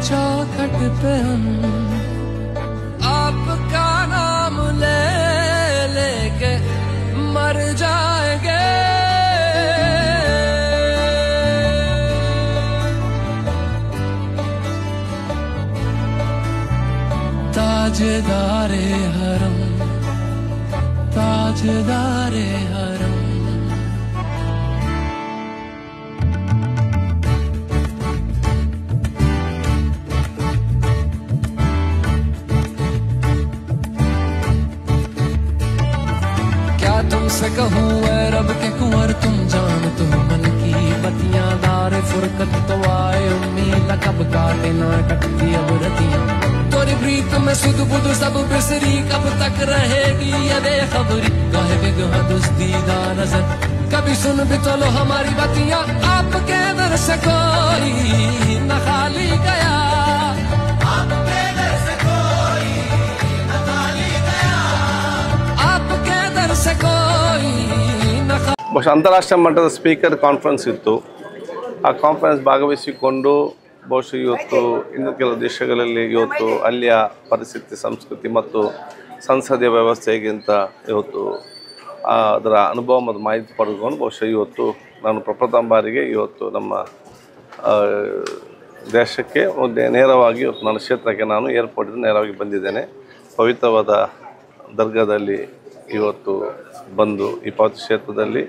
चौखट पे हम आपका नाम ले लेके मर जाएंगे। ताजदारे हरम, ताजदारे हरम। तुमसे कहूँ रब के कुंवर तुम जान तो मन की बतियां दारे फुरकत तो आए उम्मीद कब काटे ना कटती अब रतियां तोरी प्रीत में सुध बुध सब बिसरी कब तक रहेगी ये बेखबरी काहे बेगहा दुस्तीदा नजर कभी सुन भी तो लो हमारी बतियां आपके दर से कोई न खाली गया आपके दर से कोई न खाली गया आपके दर से ಬಹುಶಃ ಅಂತಾರಾಷ್ಟ್ರೀಯ ಮಟ್ಟದ ಸ್ಪೀಕರ್ ಕಾನ್ಫರೆನ್ಸ್ ಇತ್ತು ಆ ಕಾನ್ಫರೆನ್ಸ್ ಭಾಗವಹಿಸಿಕೊಂಡು ಬಹುಶಃ ಇವತ್ತು ಇನ್ನು ಕೆಲವು ದೇಶಗಳಲ್ಲಿ ಇವತ್ತು ಅಲ್ಲಿಯ ಪರಿಸ್ಥಿತಿ ಸಂಸ್ಕೃತಿ ಮತ್ತು ಸಂಸದೀಯ ವ್ಯವಸ್ಥೆ ಹೇಗಿಂತ ಇವತ್ತು ಅದರ ಅನುಭವ ಮತ್ತು ಮಾಹಿತಿ ಪಡೆದುಕೊಂಡು ಬಹುಶಃ ಇವತ್ತು ನಾನು ಪ್ರಪ್ರಥಮ ಬಾರಿಗೆ ಇವತ್ತು ನಮ್ಮ ದೇಶಕ್ಕೆ ನೇರವಾಗಿ ಇವತ್ತು ನನ್ನ ಕ್ಷೇತ್ರಕ್ಕೆ ನಾನು ಏರ್ಪೋರ್ಟಿಂದ ನೇರವಾಗಿ ಬಂದಿದ್ದೇನೆ ಪವಿತ್ರವಾದ ದರ್ಗಾದಲ್ಲಿ ಇವತ್ತು ಬಂದು ಈ ಪವಿತ್ರ ಕ್ಷೇತ್ರದಲ್ಲಿ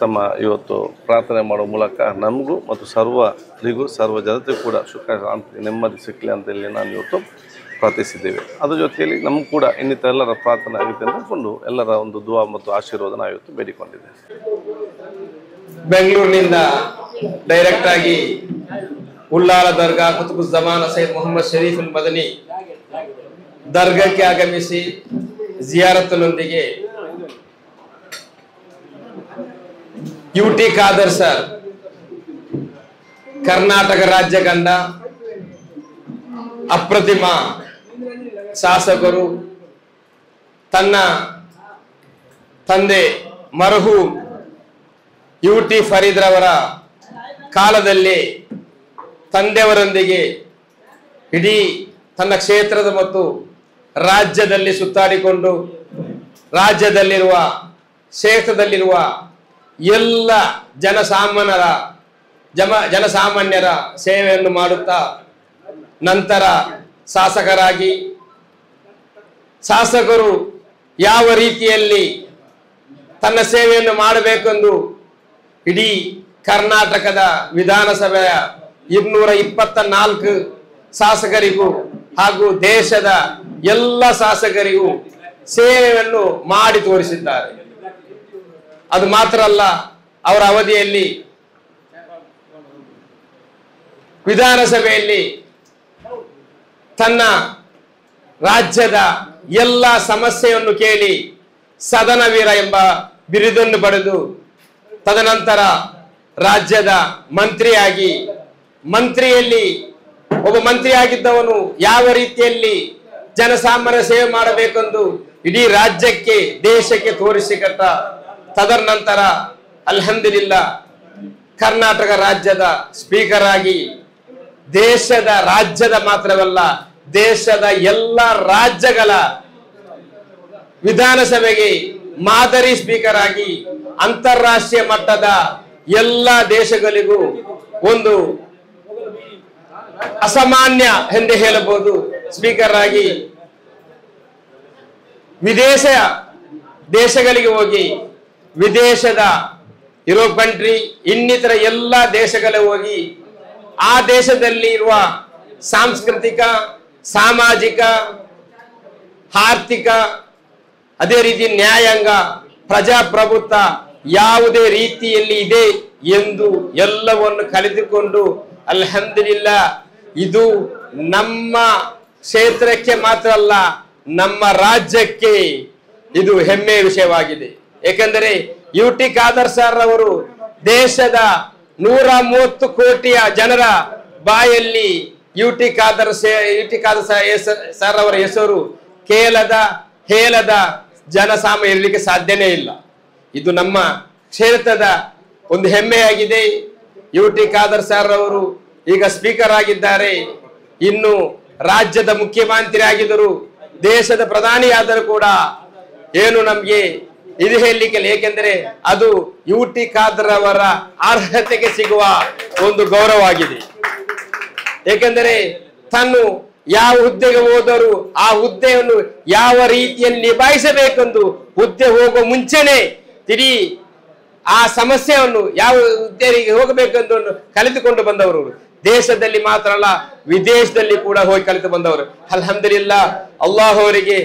ತಮ್ಮ ಇವತ್ತು ಪ್ರಾರ್ಥನೆ ಮಾಡುವ ಮೂಲಕ ನಮಗೂ ಮತ್ತು ಸರ್ವರಿಗೂ ಸರ್ವ ಜನತೆಗೂ ಕೂಡ ಸುಖ ಶಾಂತಿ ನೆಮ್ಮದಿ ಸಿಕ್ಕಲಿ ಅಂತ ಹೇಳಿ ನಾನು ಇವತ್ತು ಪ್ರಾರ್ಥಿಸಿದ್ದೇವೆ ಅದರ ಜೊತೆಯಲ್ಲಿ ನಮಗೂ ಕೂಡ ಇನ್ನಿತರ ಎಲ್ಲರ ಪ್ರಾರ್ಥನೆ ಆಗುತ್ತೆ ಅಂದ್ಕೊಂಡು ಎಲ್ಲರ ಒಂದು ದುವಾ ಮತ್ತು ಆಶೀರ್ವಾದ ನಾವು ಇವತ್ತು ಬೇಡಿಕೊಂಡಿದ್ದೇವೆ ಬೆಂಗಳೂರಿನಿಂದ ಡೈರೆಕ್ಟ್ ಆಗಿ ಉಳ್ಳಾಲ ದರ್ಗಾ ಕುತುಬುಜ್ಜಮಾನ್ ಸೈಯದ್ ಮೊಹಮ್ಮದ್ ಶರೀಫ್ ಅಲ್ ಮದನಿ ದರ್ಗಾಕ್ಕೆ ಆಗಮಿಸಿ ಜಿಯಾರತ್ನೊಂದಿಗೆ ಯುಟಿ ಖಾದರ್ ಸರ್ ಕರ್ನಾಟಕ ರಾಜ್ಯ ಕಂಡ ಅಪ್ರತಿಮ ಶಾಸಕರು ತನ್ನ ತಂದೆ ಮರ್ಹೂಮ್ ಯುಟಿ ಫರೀದ್ ರವರ ಕಾಲದಲ್ಲಿ ತಂದೆಯವರೊಂದಿಗೆ ಇಡೀ ತನ್ನ ಕ್ಷೇತ್ರದ ಮತ್ತು ರಾಜ್ಯದಲ್ಲಿ ಸುತ್ತಾಡಿಕೊಂಡು ರಾಜ್ಯದಲ್ಲಿರುವ ಕ್ಷೇತ್ರದಲ್ಲಿರುವ ಎಲ್ಲ ಜನಸಾಮಾನ್ಯರ ಸೇವೆಯನ್ನು ಮಾಡುತ್ತಾ ನಂತರ ಶಾಸಕರು ಯಾವ ರೀತಿಯಲ್ಲಿ ತನ್ನ ಸೇವೆಯನ್ನು ಮಾಡಬೇಕೆಂದು ಇಡೀ ಕರ್ನಾಟಕದ ವಿಧಾನಸಭೆಯ 224 ಶಾಸಕರಿಗೂ ಹಾಗೂ ದೇಶದ ಎಲ್ಲ ಶಾಸಕರಿಗೂ ಸೇವೆಯನ್ನು ಮಾಡಿ ತೋರಿಸಿದ್ದಾರೆ ಅದು ಮಾತ್ರ ಅಲ್ಲ ಅವರ ಅವಧಿಯಲ್ಲಿ ವಿಧಾನಸಭೆಯಲ್ಲಿ ತನ್ನ ರಾಜ್ಯದ ಎಲ್ಲ ಸಮಸ್ಯೆಯನ್ನು ಕೇಳಿ ಸದನವೀರ ಎಂಬ ಬಿರುದನ್ನು ಪಡೆದು ತದನಂತರ ರಾಜ್ಯದ ಮಂತ್ರಿಯಲ್ಲಿ ಒಬ್ಬ ಮಂತ್ರಿಯಾಗಿದ್ದವನು ಯಾವ ರೀತಿಯಲ್ಲಿ ಜನಸಾಮಾನ್ಯ ಸೇವೆ ಮಾಡಬೇಕೆಂದು ಇಡೀ ರಾಜ್ಯಕ್ಕೆ ದೇಶಕ್ಕೆ ತೋರಿಸಿಕೊಟ್ಟ ತದನಂತರ ಅಲ್ಹಮ್ದುಲಿಲ್ಲಾ ಕರ್ನಾಟಕ ರಾಜ್ಯದ ಸ್ಪೀಕರ್ ಆಗಿ ದೇಶದ ರಾಜ್ಯದ ಮಾತ್ರವಲ್ಲ ದೇಶದ ಎಲ್ಲ ರಾಜ್ಯಗಳ ವಿಧಾನಸಭೆಗೆ ಮಾದರಿ ಸ್ಪೀಕರ್ ಆಗಿ ಅಂತಾರಾಷ್ಟ್ರೀಯ ಮಟ್ಟದ ಎಲ್ಲ ದೇಶಗಳಿಗೂ ಒಂದು ಅಸಾಮಾನ್ಯ ಎಂದು ಹೇಳಬಹುದು ಸ್ಪೀಕರ್ ಆಗಿ ವಿದೇಶ ದೇಶಗಳಿಗೆ ಹೋಗಿ ವಿದೇಶದ ಯುರೋಪ್ ಕಂಟ್ರಿ ಇನ್ನಿತರ ಎಲ್ಲ ದೇಶಗಳಿಗೆ ಹೋಗಿ ಆ ದೇಶದಲ್ಲಿ ಇರುವ ಸಾಂಸ್ಕೃತಿಕ ಸಾಮಾಜಿಕ ಆರ್ಥಿಕ ಅದೇ ರೀತಿ ನ್ಯಾಯಾಂಗ ಪ್ರಜಾಪ್ರಭುತ್ವ ಯಾವುದೇ ರೀತಿಯಲ್ಲಿ ಇದೆ ಎಂದು ಎಲ್ಲವನ್ನು ಕಲಿತುಕೊಂಡು ಅಲ್ಹಮ್ದುಲಿಲ್ಲಾ ಇದು ನಮ್ಮ ಕ್ಷೇತ್ರಕ್ಕೆ ಮಾತ್ರ ಅಲ್ಲ ನಮ್ಮ ರಾಜ್ಯಕ್ಕೆ ಇದು ಹೆಮ್ಮೆಯ ವಿಷಯವಾಗಿದೆ ಏಕೆಂದರೆ ಯುಟಿ ಖಾದರ್ ಸರ್ ಅವರು ದೇಶದ 130 ಕೋಟಿಯ ಜನರ ಬಾಯಲ್ಲಿ ಯುಟಿ ಖಾದರ್ ಸರ್ ಅವರ ಹೆಸರು ಹೇಳದ ಜನಸಾಮಾನ್ಯ ಇರಲಿಕ್ಕೆ ಸಾಧ್ಯನೇ ಇಲ್ಲ ಇದು ನಮ್ಮ ಕ್ಷೇತ್ರದ ಒಂದು ಹೆಮ್ಮೆಯಾಗಿದೆ ಯುಟಿ ಖಾದರ್ ಸರ್ ಅವರು ಈಗ ಸ್ಪೀಕರ್ ಆಗಿದ್ದಾರೆ ಇನ್ನು ರಾಜ್ಯದ ಮುಖ್ಯಮಂತ್ರಿ ಆಗಿದ್ದರು, ದೇಶದ ಪ್ರಧಾನಿಯಾದರೂ ಕೂಡ ಏನು ನಮ್ಗೆ ಇದು ಹೇಳಲಿಕ್ಕಿಲ್ಲ. ಏಕೆಂದರೆ ಅದು ಯುಟಿ ಖಾದರ್ ಅವರ ಅರ್ಹತೆಗೆ ಸಿಗುವ ಒಂದು ಗೌರವವಾಗಿದೆ. ಏಕೆಂದರೆ ತಾನು ಯಾವ ಹುದ್ದೆಗೆ ಹೋದರೂ ಆ ಹುದ್ದೆಯನ್ನು ಯಾವ ರೀತಿಯಲ್ಲಿ ನಿಭಾಯಿಸಬೇಕೆಂದು ಹುದ್ದೆ ಹೋಗುವ ಮುಂಚೆನೆ ತಿಳಿ ಆ ಸಮಸ್ಯೆಯನ್ನು ಯಾವ ಹುದ್ದೆಗೆ ಹೋಗಬೇಕೆಂದು ಕಲಿತುಕೊಂಡು ಬಂದವರು. ದೇಶದಲ್ಲಿ ಮಾತ್ರ ಅಲ್ಲ, ವಿದೇಶದಲ್ಲಿ ಕೂಡ ಹೋಗಿ ಕಲಿತು ಬಂದವರು. ಅಲ್ಹಮ್ದುಲಿಲ್ಲಾ, ಅಲ್ಲಾಹ್ ಅವರಿಗೆ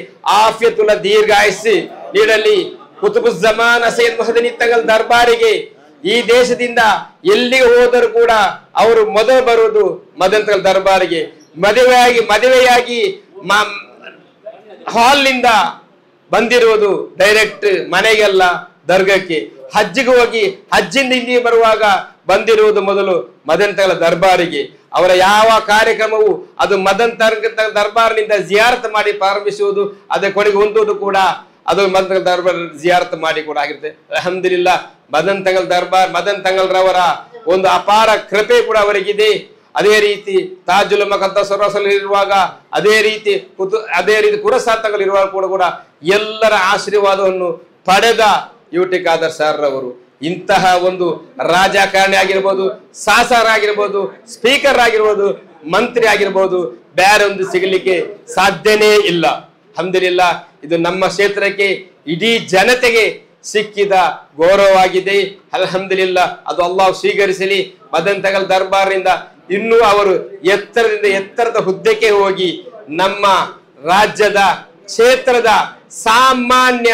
ಆಫಿಯತುಲ್ಲ ದೀರ್ಘಾಯಸ್ಸು ನೀಡಲಿ. ಕುತುಬುಜ್ಜಮಾನ ಸೈಯದ್ ಮಹದನಿ ತಗಲ್ ದರ್ಬಾರಿಗೆ ಈ ದೇಶದಿಂದ ಎಲ್ಲಿಗೆ ಹೋದರೂ ಕೂಡ ಅವರು ಮೊದಲು ಬರುವುದು ಮದನ್ ತಗಲ್ ದರ್ಬಾರಿಗೆ. ಮದುವೆಯಾಗಿ ಹಾಲ್ನಿಂದ ಬಂದಿರುವುದು ಡೈರೆಕ್ಟ್ ಮನೆಗೆಲ್ಲ ದರ್ಗಕ್ಕೆ. ಹಜ್ಜಿಗೆ ಹೋಗಿ ಹಜ್ಜಿಂದ ಹಿಂದಿಗೆ ಬರುವಾಗ ಬಂದಿರುವುದು ಮೊದಲು ಮದನ್ ತಗಲ್ ದರ್ಬಾರಿಗೆ. ಅವರ ಯಾವ ಕಾರ್ಯಕ್ರಮವು ಅದು ಮದನ್ ತಗಲ್ ದರ್ಬಾರ್ನಿಂದ ಜಿಯಾರತ್ ಮಾಡಿ ಪ್ರಾರಂಭಿಸುವುದು, ಅದೇ ಕೊನೆಗೆ ಹೊಂದುವುದು ಕೂಡ ಅದು ಮದನ್ ತಗಲ್ ದರ್ಬಾರ್ ಜಿಯಾರತ್ ಮಾಡಿ ಕೂಡ ಆಗಿರುತ್ತೆ. ಅಲ್ಹಮ್ದುಲಿಲ್ಲಾ, ಮದನ್ ತಗಲ್ ರವರ ಒಂದು ಅಪಾರ ಕೃಪೆ ಕೂಡ ಅವರಿಗಿದೆ. ಅದೇ ರೀತಿ ತಾಜುಲ್ ಮಖದ್ದಸ್ ಇರುವಾಗ, ಅದೇ ರೀತಿ ಕುರಸಾತಗಳಿರುವಾಗ ಕೂಡ ಎಲ್ಲರ ಆಶೀರ್ವಾದವನ್ನು ಪಡೆದ ಯುಟಿ ಖಾದರ್ ಸರ್ ರವರು ಇಂತಹ ಒಂದು ರಾಜಕಾರಣಿ ಆಗಿರ್ಬೋದು, ಶಾಸಕರ ಆಗಿರ್ಬೋದು, ಸ್ಪೀಕರ್ ಆಗಿರ್ಬೋದು, ಮಂತ್ರಿ ಆಗಿರ್ಬೋದು, ಬೇರೆ ಒಂದು ಸಿಗಲಿಕ್ಕೆ ಸಾಧ್ಯನೇ ಇಲ್ಲ. ಅಲ್ಹಮ್ದುಲಿಲ್ಲಾ, ಇದು ನಮ್ಮ ಕ್ಷೇತ್ರಕ್ಕೆ ಇಡೀ ಜನತೆಗೆ ಸಿಕ್ಕಿದ ಗೌರವವಾಗಿದೆ. ಅಲ್ಹಮ್ದುಲಿಲ್ಲಾ, ಅದು ಅಲ್ಲಾಹ್ ಸ್ವೀಕರಿಸಲಿ. ಮದನ್ ತಗಲ್ ದರ್ಬಾರ್ನಿಂದ ಇನ್ನೂ ಅವರು ಎತ್ತರದ ಹುದ್ದೆಗೆ ಹೋಗಿ ನಮ್ಮ ರಾಜ್ಯದ ಕ್ಷೇತ್ರದ ಸಾಮಾನ್ಯ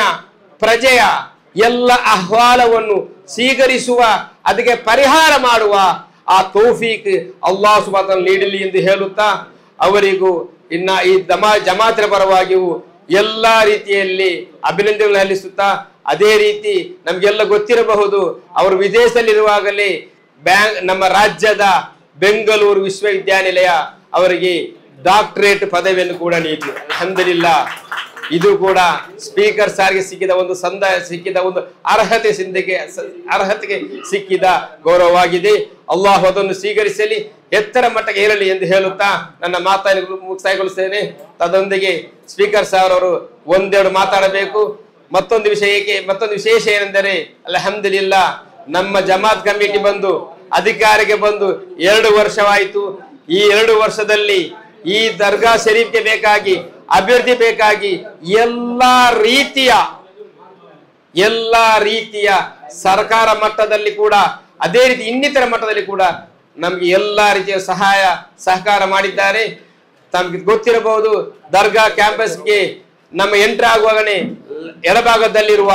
ಪ್ರಜೆಯ ಎಲ್ಲ ಅಹ್ವಾಲವನ್ನು ಸ್ವೀಕರಿಸುವ, ಅದಕ್ಕೆ ಪರಿಹಾರ ಮಾಡುವ ಆ ತೌಫೀಕ್ ಅಲ್ಲಾಹ್ ಸುಬ್ಹಾನಹು ವ ತಆಲಾ ನೀಡಲಿ ಎಂದು ಹೇಳುತ್ತಾ, ಅವರಿಗೂ ಇನ್ನ ಈ ಜಮಾತಿನ ಪರವಾಗಿಯೂ ಎಲ್ಲಾ ರೀತಿಯಲ್ಲಿ ಅಭಿನಂದನೆಗಳು ಸಲ್ಲಿಸುತ್ತಾ, ಅದೇ ರೀತಿ ನಮ್ಗೆಲ್ಲ ಗೊತ್ತಿರಬಹುದು, ಅವರು ವಿದೇಶದಲ್ಲಿರುವಾಗಲೇ ನಮ್ಮ ರಾಜ್ಯದ ಬೆಂಗಳೂರು ವಿಶ್ವವಿದ್ಯಾನಿಲಯ ಅವರಿಗೆ ಡಾಕ್ಟರೇಟ್ ಪದವಿಯನ್ನು ಕೂಡ ನೀಡಿತು. ಅಲ್ಹಮ್ದುಲಿಲ್ಲಾ, ಇದು ಕೂಡ ಸ್ಪೀಕರ್ ಸಾರಿಗೆ ಸಿಕ್ಕಿದ ಒಂದು ಅರ್ಹತೆಗೆ ಸಿಕ್ಕಿದ ಗೌರವವಾಗಿದೆ. ಅಲ್ಲಾಹ್ ಅದನ್ನು ಸ್ವೀಕರಿಸಲಿ, ಎತ್ತರ ಮಟ್ಟಕ್ಕೆ ಏರಲಿ ಎಂದು ಹೇಳುತ್ತಾ ನನ್ನ ಮಾತನ್ನು ಮುಕ್ತಾಯಗೊಳಿಸುತ್ತೇನೆ. ತದೊಂದಿಗೆ ಸ್ಪೀಕರ್ ಸಾರ್ ಅವರು ಒಂದೆರಡು ಮಾತಾಡಬೇಕು. ಮತ್ತೊಂದು ವಿಶೇಷ ಏನೆಂದರೆ, ಅಲ್ಹಮ್ದುಲಿಲ್ಲಾ, ನಮ್ಮ ಜಮಾತ್ ಕಮಿಟಿ ಬಂದು ಅಧಿಕಾರಿಗೆ ಬಂದು 2 ವರ್ಷವಾಯಿತು. ಈ 2 ವರ್ಷದಲ್ಲಿ ಈ ದರ್ಗಾ ಶರೀಫ್ಗೆ ಬೇಕಾಗಿ, ಅಭಿವೃದ್ಧಿ ಬೇಕಾಗಿ ಎಲ್ಲಾ ರೀತಿಯ ಸರ್ಕಾರ ಮಟ್ಟದಲ್ಲಿ ಕೂಡ, ಅದೇ ರೀತಿ ಇನ್ನಿತರ ಮಟ್ಟದಲ್ಲಿ ಕೂಡ ನಮ್ಗೆ ಎಲ್ಲಾ ರೀತಿಯ ಸಹಕಾರ ಮಾಡಿದ್ದಾರೆ. ತಮ್ಗೆ ಗೊತ್ತಿರಬಹುದು, ದರ್ಗಾ ಕ್ಯಾಂಪಸ್ಗೆ ನಮ್ಮ ಎಂಟ್ರಿ ಆಗುವಾಗನೇ ಎಡಭಾಗದಲ್ಲಿರುವ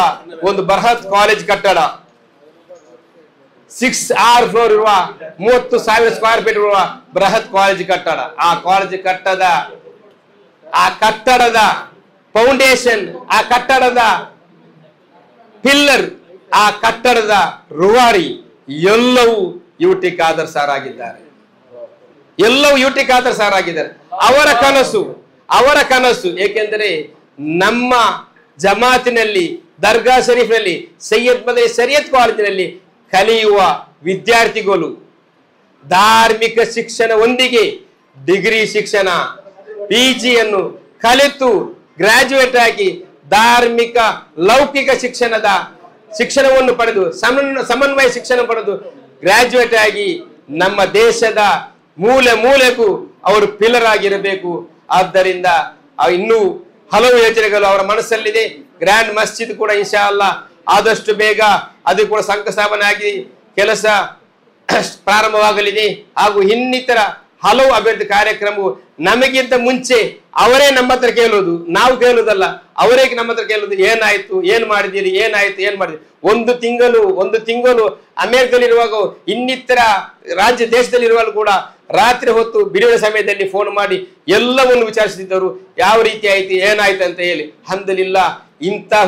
ಒಂದು ಬೃಹತ್ ಕಾಲೇಜ್ ಕಟ್ಟಡ, 6 ಫ್ಲೋರ್ ಇರುವ 30,000 ಸ್ಕ್ವೇರ್ ಫೀಟ್ ಇರುವ ಬೃಹತ್ ಕಾಲೇಜ್ ಕಟ್ಟಡ. ಆ ಕಟ್ಟಡದ ಫೌಂಡೇಶನ್, ಆ ಕಟ್ಟಡದ ಪಿಲ್ಲರ್, ಆ ಕಟ್ಟಡದ ರೂವಾರಿ ಎಲ್ಲವೂ ಯುಟಿ ಖಾದರ್ ಸಾರ್ ಆಗಿದ್ದಾರೆ. ಅವರ ಕನಸು ಏಕೆಂದರೆ ನಮ್ಮ ಜಮಾತಿನಲ್ಲಿ, ದರ್ಗಾ ಶರೀಫ್ನಲ್ಲಿ, ಸೈಯದ್ ಮದನಿ ಶರಿಯತ್ ಕಾಲೇಜಿನಲ್ಲಿ ಕಲಿಯುವ ವಿದ್ಯಾರ್ಥಿಗಳು ಧಾರ್ಮಿಕ ಶಿಕ್ಷಣದೊಂದಿಗೆ ಡಿಗ್ರಿ ಶಿಕ್ಷಣ, PGಯನ್ನು ಕಲಿತು ಗ್ರಾಜುಯೇಟ್ ಆಗಿ ಧಾರ್ಮಿಕ ಲೌಕಿಕ ಶಿಕ್ಷಣವನ್ನು ಪಡೆದು, ಸಮನ್ವಯ ಶಿಕ್ಷಣ ಪಡೆದು ಗ್ರಾಜುಯೇಟ್ ಆಗಿ ನಮ್ಮ ದೇಶದ ಮೂಲೆಗೂ ಅವರು ಪಿಲ್ಲರ್ ಆಗಿರಬೇಕು. ಆದ್ದರಿಂದ ಇನ್ನೂ ಹಲವು ಯೋಚನೆಗಳು ಅವರ ಮನಸ್ಸಲ್ಲಿದೆ. ಗ್ರ್ಯಾಂಡ್ ಮಸ್ಜಿದ್ ಕೂಡ ಇನ್ಶಾ ಅಲ್ಲಾ ಆದಷ್ಟು ಬೇಗ ಅದು ಕೂಡ ಶಂಕುಸ್ಥಾಪನೆ ಆಗಿ ಕೆಲಸ ಪ್ರಾರಂಭವಾಗಲಿದೆ. ಹಾಗೂ ಇನ್ನಿತರ ಹಲವು ಅಭಿವೃದ್ಧಿ ಕಾರ್ಯಕ್ರಮವು ನಮಗಿಂತ ಮುಂಚೆ ಅವರೇ ನಮ್ಮ ಹತ್ರ ಕೇಳುವುದು, ನಾವು ಕೇಳುವುದಲ್ಲ, ಅವರೇ ನಮ್ಮ ಹತ್ರ ಕೇಳುವುದು, ಏನಾಯ್ತು, ಏನ್ ಮಾಡಿದಿರಿ. ಒಂದು ತಿಂಗಳು ಅಮೆರಿಕದಲ್ಲಿರುವಾಗ, ಇನ್ನಿತರ ದೇಶದಲ್ಲಿರುವಾಗ ಕೂಡ ರಾತ್ರಿ ಹೊತ್ತು ಬಿಡುವಿನ ಸಮಯದಲ್ಲಿ ಫೋನ್ ಮಾಡಿ ಎಲ್ಲವನ್ನು ವಿಚಾರಿಸುತ್ತಿದ್ದರು, ಯಾವ ರೀತಿ ಆಯ್ತು, ಏನಾಯ್ತು ಅಂತ ಹೇಳಿ. ಅಲ್ಹಮ್ದುಲಿಲ್ಲಾ, ಇಂತಹ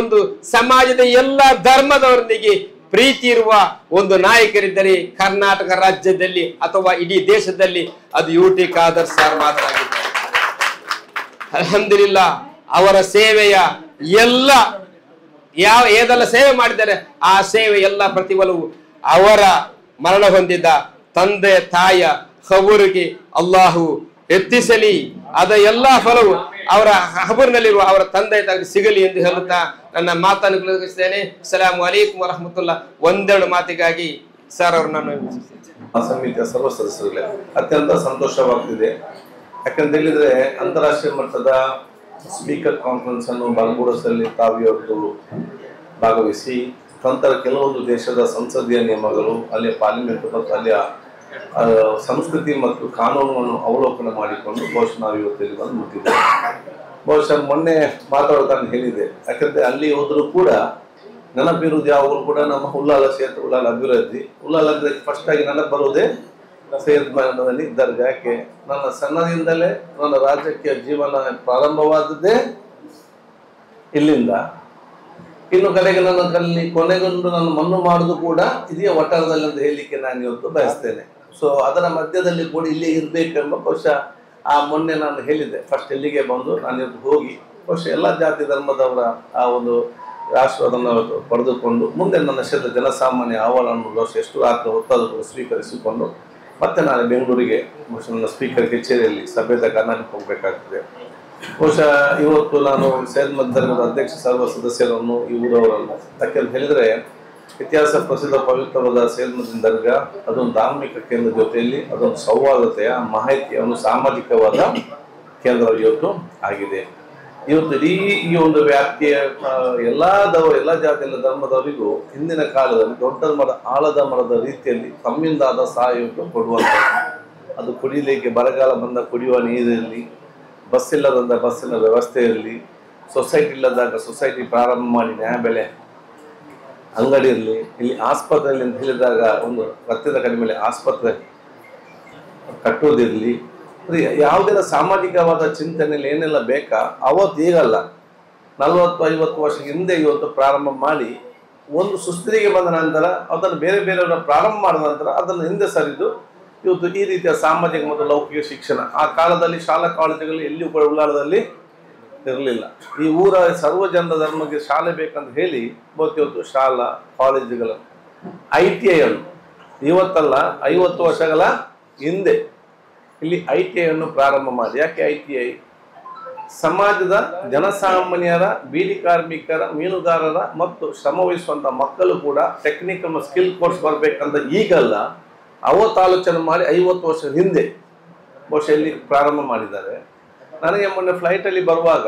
ಒಂದು ಸಮಾಜದ ಎಲ್ಲ ಧರ್ಮದವರೊಂದಿಗೆ ಪ್ರೀತಿ ಇರುವ ಒಂದು ನಾಯಕರಿದ್ದರೆ ಕರ್ನಾಟಕ ರಾಜ್ಯದಲ್ಲಿ ಅಥವಾ ಇಡೀ ದೇಶದಲ್ಲಿ ಅದು ಯುಟಿ ಖಾದರ್ ಸಾರ್ ಮಾತ್ರ ಆಗಿದ್ದಾರೆ. ಅಲ್ಹಮ್ದುಲಿಲ್ಲಾ, ಅವರ ಸೇವೆಯ ಏದೆಲ್ಲ ಸೇವೆ ಮಾಡಿದ್ದಾರೆ ಆ ಸೇವೆ ಎಲ್ಲ ಪ್ರತಿಫಲವು ಅವರ ಮರಣ ಹೊಂದಿದ್ದ ತಂದೆ ತಾಯ ಖಬೂರಿಗೆ ಅಲ್ಲಾಹು ಎತ್ತಿಸಲಿ. ಅದ ಎಲ್ಲಾ ಫಲವು ಅವರ ಖಬೂರಿನಲ್ಲಿರುವ ಅವರ ತಂದೆ ತಾಯಿಗೆ ಸಿಗಲಿ ಎಂದು ಹೇಳುತ್ತಾ ನನ್ನ ಮಾತನ್ನು ಮುಗಿಸ್ತೇನೆ. ಅಸ್ಸಲಾಮು ಅಲೈಕುಂ ವರಹಮತುಲ್ಲಾಹ್. ಒಂದೆರಡು ಮಾತಿಗಾಗಿ ಸರ್ ಅವರು ನಾನು ಸಮಿತಿಯ ಸರ್ವ ಸದಸ್ಯರುಗಳೇ ಅತ್ಯಂತ ಸಂತೋಷವಾಗ್ತಿದೆ. ಯಾಕಂತ ಹೇಳಿದ್ರೆ ಅಂತಾರಾಷ್ಟ್ರೀಯ ಮಟ್ಟದ ಸ್ಪೀಕರ್ ಕಾನ್ಫರೆನ್ಸ್ ಅನ್ನು ಬಾರ್ಬಡೋಸಲ್ಲಿ ತಾವಿಯವತ್ತು ಭಾಗವಹಿಸಿ ನಂತರ ಕೆಲವೊಂದು ದೇಶದ ಸಂಸದೀಯ ನಿಯಮಗಳು, ಅಲ್ಲಿಯ ಪಾರ್ಲಿಮೆಂಟ್ ಮತ್ತು ಅಲ್ಲಿಯ ಸಂಸ್ಕೃತಿ ಮತ್ತು ಕಾನೂನನ್ನು ಅವಲೋಕನ ಮಾಡಿಕೊಂಡು ಬಹುಶಃ ನಾವು ಇವತ್ತು ಇಲ್ಲಿ ಬಂದು ಮುಟ್ಟಿದ್ದೇವೆ. ಬಹುಶಃ ಮೊನ್ನೆ ಮಾತಾಡೋದು ನಾನು ಹೇಳಿದೆ, ಯಾಕಂದ್ರೆ ಅಲ್ಲಿ ಹೋದರೂ ಕೂಡ ನೆನಪಿರುವುದು ಯಾವಾಗಲೂ ಕೂಡ ನಮ್ಮ ಉಲ್ಲಾಲ ಕ್ಷೇತ್ರ, ಉಲ್ಲಾಲ ಅಭಿವೃದ್ಧಿ. ಉಲ್ಲಾಲ ಅಂದ್ರೆ ಫಸ್ಟ್ ಆಗಿ ನೆನಪು ಬರುವುದೇ ಸೈಯದ್ ಮಹಮದಲ್ಲಿ ಇದ್ದಾರೆ. ಯಾಕೆ ನನ್ನ ಸಣ್ಣದಿಂದಲೇ ನನ್ನ ರಾಜಕೀಯ ಜೀವನ ಪ್ರಾರಂಭವಾದದ್ದೇ ಇಲ್ಲಿಂದ. ಇನ್ನು ಕಡೆಗೆ ನನ್ನ ಕಲ್ಲಿ ಕೊನೆಗೊಂಡು ನಾನು ಮಣ್ಣು ಮಾಡುದು ಕೂಡ ಇದೇ ವಟಾರದಲ್ಲಿ ಅಂತ ಹೇಳಲಿಕ್ಕೆ ನಾನು ಇವತ್ತು ಬಯಸ್ತೇನೆ. ಸೊ ಅದರ ಮಧ್ಯದಲ್ಲಿ ಕೂಡ ಇಲ್ಲೇ ಇರಬೇಕೆಂಬ ಬಹುಶಃ ಆ ಮೊನ್ನೆ ನಾನು ಹೇಳಿದ್ದೆ, ಫಸ್ಟ್ ಇಲ್ಲಿಗೆ ಬಂದು ನಾನು ಇವತ್ತು ಹೋಗಿ ಬಹುಶಃ ಎಲ್ಲ ಜಾತಿ ಧರ್ಮದವರ ಆ ಒಂದು ಆಶೀರ್ವಾದವನ್ನು ಪಡೆದುಕೊಂಡು ಮುಂದೆ ನನ್ನ ಕ್ಷೇತ್ರ ಜನಸಾಮಾನ್ಯ ಅಹವಾಲನ್ನು ಬಹುಶಃ ಎಷ್ಟು ರಾತ್ರಿ ಹೊತ್ತಾದರೂ ಸ್ವೀಕರಿಸಿಕೊಂಡು ಮತ್ತೆ ನಾನು ಬೆಂಗಳೂರಿಗೆ ಬಹುಶಃ ನನ್ನ ಸ್ಪೀಕರ್ ಕಚೇರಿಯಲ್ಲಿ ಸಭೆದ ಕರ್ನಾಟಕ ಹೋಗಬೇಕಾಗ್ತದೆ. ಬಹುಶಃ ಇವತ್ತು ನಾನು ಸೈಯದ್ ಮದ್ದರ್ಗದ ಅಧ್ಯಕ್ಷ ಸರ್ವ ಸದಸ್ಯರನ್ನು ಈ ಊರವರನ್ನು ಯಾಕೆಂತ ಹೇಳಿದ್ರೆ ಇತಿಹಾಸ ಪ್ರಸಿದ್ಧ ಪವಿತ್ರವಾದ ಸೈಯದ್ ಮದ್ದೀನ್ ದರ್ಗಾ ಅದೊಂದು ಧಾರ್ಮಿಕ ಕೇಂದ್ರ ಜೊತೆಯಲ್ಲಿ ಅದೊಂದು ಸೌಹಾರ್ದತೆಯ ಮಾಹಿತಿಯ ಒಂದು ಸಾಮಾಜಿಕವಾದ ಕೇಂದ್ರ ಇವತ್ತು ಆಗಿದೆ. ಇವತ್ತು ಇಡೀ ಈ ಒಂದು ವ್ಯಾಪ್ತಿಯ ಎಲ್ಲ ಜಾತಿ ಎಲ್ಲ ಧರ್ಮದವರಿಗೂ ಹಿಂದಿನ ಕಾಲದಲ್ಲಿ ದೊಡ್ಡ ಮರ ಆಳದ ಮರದ ರೀತಿಯಲ್ಲಿ ತಮ್ಮಿಂದಾದ ಸಹಾಯವನ್ನು ಕೊಡುವಂಥದ್ದು. ಅದು ಕುಡಿಯಲಿಕ್ಕೆ ಬರಗಾಲ ಬಂದ ಕುಡಿಯುವ ನೀರಿರಲಿ, ಬಸ್ ಇಲ್ಲದಂತ ಬಸ್ಸಿನ ವ್ಯವಸ್ಥೆ ಇರಲಿ, ಸೊಸೈಟಿ ಇಲ್ಲದಾಗ ಸೊಸೈಟಿ ಪ್ರಾರಂಭ ಮಾಡಿ ನ್ಯಾಯಬೆಲೆ ಅಂಗಡಿ ಇರಲಿ, ಇಲ್ಲಿ ಆಸ್ಪತ್ರೆಯಲ್ಲಿ ಅಂತ ಹೇಳಿದಾಗ ಒಂದು ರಕ್ತದ ಕಡಿಮೆ ಆಸ್ಪತ್ರೆ ಕಟ್ಟುವುದಿರಲಿ, ಯಾವುದೆಲ್ಲ ಸಾಮಾಜಿಕವಾದ ಚಿಂತನೆಯಲ್ಲಿ ಏನೆಲ್ಲ ಬೇಕಾ ಅವತ್ತು ಈಗಲ್ಲ 40-50 ವರ್ಷ ಹಿಂದೆ ಇವತ್ತು ಪ್ರಾರಂಭ ಮಾಡಿ ಒಂದು ಸುಸ್ಥಿತಿಗೆ ಬಂದ ನಂತರ ಅದನ್ನು ಬೇರೆ ಬೇರೆಯವರ ಪ್ರಾರಂಭ ಮಾಡಿದ ನಂತರ ಅದನ್ನು ಹಿಂದೆ ಸರಿದು ಇವತ್ತು ಈ ರೀತಿಯ ಸಾಮಾಜಿಕ ಮತ್ತು ಲೌಕಿಕ ಶಿಕ್ಷಣ ಆ ಕಾಲದಲ್ಲಿ ಶಾಲಾ ಕಾಲೇಜುಗಳು ಎಲ್ಲಿಯೂ ಕೂಡ ಉಳ್ಳಾಳದಲ್ಲಿ ಇರಲಿಲ್ಲ. ಈ ಊರ ಸರ್ವ ಜನರ ಧರ್ಮಕ್ಕೆ ಶಾಲೆ ಬೇಕಂತ ಹೇಳಿ ಇವತ್ತು ಶಾಲಾ ಕಾಲೇಜುಗಳ ITI ಅನ್ನು ಇವತ್ತಲ್ಲ 50 ವರ್ಷಗಳ ಹಿಂದೆ ಇಲ್ಲಿ ITI ಅನ್ನು ಪ್ರಾರಂಭ ಮಾಡಿ. ಯಾಕೆ ITI? ಸಮಾಜದ ಜನಸಾಮಾನ್ಯರ, ಬೀಡಿ ಕಾರ್ಮಿಕರ, ಮೀನುಗಾರರ ಮತ್ತು ಶ್ರಮವಹಿಸುವಂತ ಮಕ್ಕಳು ಕೂಡ ಟೆಕ್ನಿಕಲ್ ಸ್ಕಿಲ್ ಕೋರ್ಸ್ ಬರಬೇಕಂತ ಈಗಲ್ಲ, ಅವತ್ತು ಆಲೋಚನೆ ಮಾಡಿ 50 ವರ್ಷದ ಹಿಂದೆ ಬಹುಶಃ ಇಲ್ಲಿ ಪ್ರಾರಂಭ ಮಾಡಿದ್ದಾರೆ. ನನಗೆ ಮೊನ್ನೆ ಫ್ಲೈಟಲ್ಲಿ ಬರುವಾಗ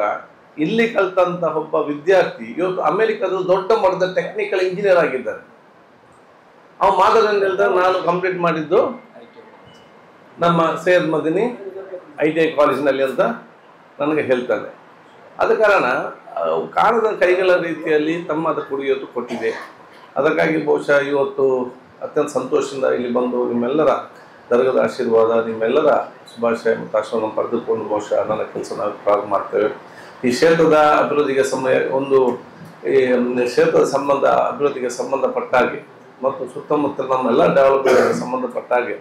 ಇಲ್ಲಿ ಕಲ್ತಂತ ಒಬ್ಬ ವಿದ್ಯಾರ್ಥಿ ಇವತ್ತು ಅಮೆರಿಕದ ದೊಡ್ಡ ಮಟ್ಟದ ಟೆಕ್ನಿಕಲ್ ಇಂಜಿನಿಯರ್ ಆಗಿದ್ದಾರೆ. ಅವ ಮಾದರಿ ಹೇಳಿದ್ರೆ ನಾನು ಕಂಪ್ಲೀಟ್ ಮಾಡಿದ್ದು ನಮ್ಮ ಸೈಯದ್ ಮದನಿ ITI ಕಾಲೇಜಿನಲ್ಲಿ ಅಂತ ನನಗೆ ಹೇಳ್ತಾನೆ. ಆದ ಕಾರಣ ಕಾಣದ ಕೈಗಳ ರೀತಿಯಲ್ಲಿ ತಮ್ಮದ ಕೊಡುಗೆಯನ್ನು ಕೊಟ್ಟಿದೆ. ಅದಕ್ಕಾಗಿ ಬಹುಶಃ ಇವತ್ತು ಅತ್ಯಂತ ಸಂತೋಷದಿಂದ ಇಲ್ಲಿ ಬಂದು ನಿಮ್ಮೆಲ್ಲರ ದರ್ಗದ ಆಶೀರ್ವಾದ, ನಿಮ್ಮೆಲ್ಲರ ಶುಭಾಶಯ ಮತ್ತು ಆಶೀರ್ವಾದ ಪಡೆದುಕೊಂಡು ಬಹುಶಃ ನನ್ನ ಕೆಲಸ ನಾವು ಪ್ರಾರಂಭ ಮಾಡ್ತೇವೆ. ಈ ಕ್ಷೇತ್ರದ ಅಭಿವೃದ್ಧಿಗೆ ಈ ಕ್ಷೇತ್ರದ ಅಭಿವೃದ್ಧಿಗೆ ಸಂಬಂಧಪಟ್ಟ ಹಾಗೆ ಮತ್ತು ಸುತ್ತಮುತ್ತ ನಮ್ಮೆಲ್ಲ ಡೆವಲಪ್ಮೆಂಟ್ಗೆ ಸಂಬಂಧಪಟ್ಟ ಹಾಗೆ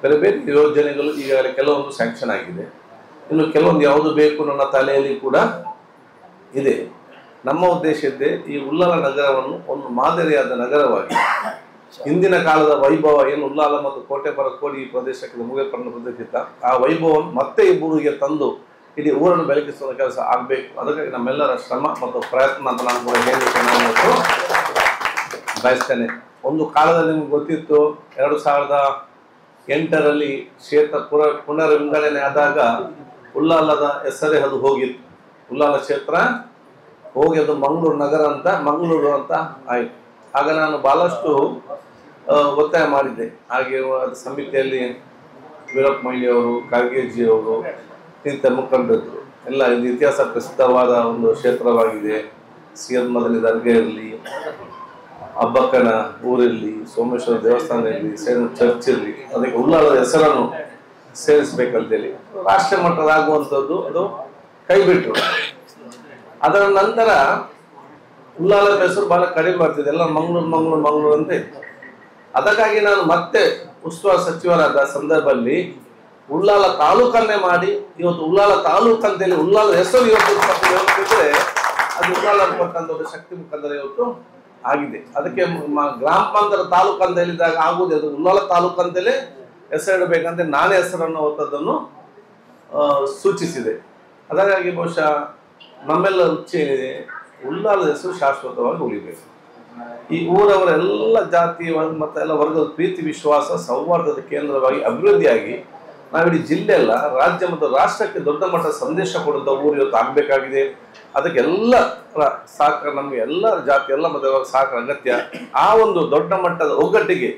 ಬೇರೆ ಬೇರೆ ಯೋಜನೆಗಳು ಈಗಾಗಲೇ ಕೆಲವೊಂದು ಸ್ಯಾಂಕ್ಷನ್ ಆಗಿದೆ. ಇನ್ನು ಕೆಲವೊಂದು ಯಾವುದು ಬೇಕು ನನ್ನ ತಲೆಯಲ್ಲಿ ಕೂಡ ಇದೆ. ನಮ್ಮ ಉದ್ದೇಶ ಇದೆ ಈ ಉಲ್ಲಾಲ ನಗರವನ್ನು ಒಂದು ಮಾದರಿಯಾದ ನಗರವಾಗಿ ಹಿಂದಿನ ಕಾಲದ ವೈಭವ ಏನು ಉಲ್ಲಾಲ ಮತ್ತು ಕೋಟೆಪರ ಕೋಡಿ ಪ್ರದೇಶಕ್ಕೆ ಮುಗಿಪಣ್ಣ ಪ್ರದೇಶ ಆ ವೈಭವವನ್ನು ಮತ್ತೆ ಈ ಊರಿಗೆ ತಂದು ಇಡೀ ಊರನ್ನು ಬೆಳಕಿಸುವ ಕೆಲಸ ಆಗಬೇಕು. ಅದಕ್ಕಾಗಿ ನಮ್ಮೆಲ್ಲರ ಶ್ರಮ ಮತ್ತು ಪ್ರಯತ್ನ ಅಂತ ನಾನು ಕೂಡ ಹೇಳಲಿಕ್ಕೆ ನಾನು ಬಯಸ್ತೇನೆ. ಒಂದು ಕಾಲದಲ್ಲಿ ನಿಮ್ಗೆ ಗೊತ್ತಿತ್ತು 2008ರಲ್ಲಿ ಕ್ಷೇತ್ರ ಪುನರ್ವಿಂಗಡಣೆ ಆದಾಗ ಉಲ್ಲಾಲದ ಹೆಸರೇ ಅದು ಹೋಗಿತ್ತು. ಉಲ್ಲಾಲ ಕ್ಷೇತ್ರ ಹೋಗಿ ಅದು ಮಂಗಳೂರು ಅಂತ ಆಯಿತು. ಆಗ ನಾನು ಬಹಳಷ್ಟು ಒತ್ತಾಯ ಮಾಡಿದ್ದೆ. ಹಾಗೆ ಸಮಿತಿಯಲ್ಲಿ ವೀರಪ್ಪ ಮೊಯ್ಲಿ ಅವರು, ಕಾಗೇಜಿ ಅವರು, ಇಂಥ ಮುಖಂಡರು ಎಲ್ಲ ಇದು ಇತಿಹಾಸ ಪ್ರಸಿದ್ಧವಾದ ಒಂದು ಕ್ಷೇತ್ರವಾಗಿದೆ. ಸೈಯದ್ ಮದನಿ ದರ್ಗಾ ಇರಲಿ, ಅಬ್ಬಕ್ಕನ ಊರಿರಲಿ, ಸೋಮೇಶ್ವರ ದೇವಸ್ಥಾನ ಇರಲಿ, ಚರ್ಚ್ ಇರಲಿ, ಅದಕ್ಕೆ ಉಲ್ಲಾಲದ ಹೆಸರನ್ನು ಸೇರಿಸಬೇಕಂತೇಳಿ ರಾಷ್ಟ್ರ ಮಟ್ಟದಾಗುವಂಥದ್ದು ಅದು ಕೈ ಬಿಟ್ಟರು. ಅದರ ನಂತರ ಉಲ್ಲಾಲದ ಹೆಸರು ಬಹಳ ಕಡಿಮೆ ಬರ್ತಿದೆ, ಎಲ್ಲ ಮಂಗಳೂರು ಅಂತ ಇತ್ತು. ಅದಕ್ಕಾಗಿ ನಾನು ಮತ್ತೆ ಉಸ್ತುವಾರಿ ಸಚಿವರಾದ ಸಂದರ್ಭದಲ್ಲಿ ಉಲ್ಲಾಲ ತಾಲೂಕನ್ನೇ ಮಾಡಿ ಇವತ್ತು ಉಲ್ಲಾಲ ತಾಲೂಕು ಅಂತೇಳಿ ಉಲ್ಲಾಲದ ಹೆಸರು ಇವತ್ತು ಅದು ಉಲ್ಲಾಲ ಕೊಟ್ಟಂತ ಒಂದು ಶಕ್ತಿ ಮುಖಾಂತರ ಇವತ್ತು ಆಗಿದೆ. ಅದಕ್ಕೆ ಗ್ರಾಮ ಪಂಚಾಯತ್ ತಾಲೂಕು ಅಂತ ಹೇಳಿದಾಗ ಆಗುವುದು ಅದು ಉಲ್ಲಾಲ ತಾಲೂಕು ಅಂತೇಳಿ ಹೆಸರಿಡಬೇಕಂತ ನಾನೇ ಹೆಸರನ್ನು ಹೊತ್ತದನ್ನು ಸೂಚಿಸಿದೆ. ಅದಕ್ಕಾಗಿ ಬಹುಶಃ ನಮ್ಮೆಲ್ಲ ಉಚ್ಚ ಏನಿದೆ, ಉಳ್ಳಾಲದ ಹೆಸರು ಶಾಶ್ವತವಾಗಿ ಉಳಿಬೇಕು. ಈ ಊರವರೆಲ್ಲ ಜಾತಿ ಮತ್ತು ಎಲ್ಲ ವರ್ಗದ ಪ್ರೀತಿ ವಿಶ್ವಾಸ ಸೌಹಾರ್ದದ ಕೇಂದ್ರವಾಗಿ ಅಭಿವೃದ್ಧಿಯಾಗಿ ನಾವಿಡೀ ಜಿಲ್ಲೆ ಅಲ್ಲ, ರಾಜ್ಯ ಮತ್ತು ರಾಷ್ಟ್ರಕ್ಕೆ ದೊಡ್ಡ ಮಟ್ಟದ ಸಂದೇಶ ಕೊಡುವಂಥ ಊರು ಇವತ್ತು ಆಗಬೇಕಾಗಿದೆ. ಅದಕ್ಕೆಲ್ಲ ಸಹಕಾರ, ನಮಗೆ ಎಲ್ಲ ಜಾತಿ ಎಲ್ಲ ಮತಗಳ ಸಹಕಾರ ಅಗತ್ಯ. ಆ ಒಂದು ದೊಡ್ಡ ಮಟ್ಟದ ಒಗ್ಗಟ್ಟಿಗೆ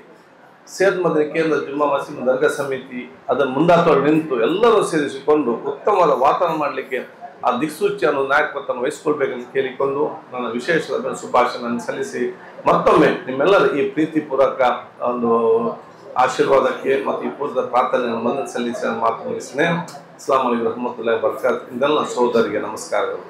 ಸೇದ್ ಮದನಿ ಕೇಂದ್ರ ಜುಮ್ಮಾ ಮಸೀದ್ ದರ್ಗಾ ಸಮಿತಿ ಅದನ್ನು ಮುಂದಾಟವಾಗಿ ನಿಂತು ಎಲ್ಲರೂ ಸೇರಿಸಿಕೊಂಡು ಉತ್ತಮವಾದ ವಾತಾವರಣ ಮಾಡಲಿಕ್ಕೆ ಆ ದಿಕ್ಸೂಚಿಯನ್ನು ನಾಯಕತ್ವವನ್ನು ವಹಿಸಿಕೊಳ್ಬೇಕೆಂದು ಕೇಳಿಕೊಂಡು ನನ್ನ ವಿಶೇಷವಾದ ಶುಭಾಶಯವನ್ನು ಸಲ್ಲಿಸಿ ಮತ್ತೊಮ್ಮೆ ನಿಮ್ಮೆಲ್ಲರ ಈ ಪ್ರೀತಿಪೂರ್ವಕ ಒಂದು ಆಶೀರ್ವಾದಕ್ಕೆ ಮತ್ತು ಈ ಪೂರ್ವದ ಪ್ರಾರ್ಥನೆಯನ್ನು ಮನ್ನಣೆ ಸಲ್ಲಿಸಿ ಮಾತು ಮುಗಿಸ್ತೇನೆ. ಅಸ್ಸಲಾಮು ಅಲೈಕುಂ ವರಹಮತುಲ್ಲಾಹಿ ವಬರಕಾತುಹು. ಇದೆಲ್ಲ ಸಹೋದರಿಗೆ ನಮಸ್ಕಾರಗಳು.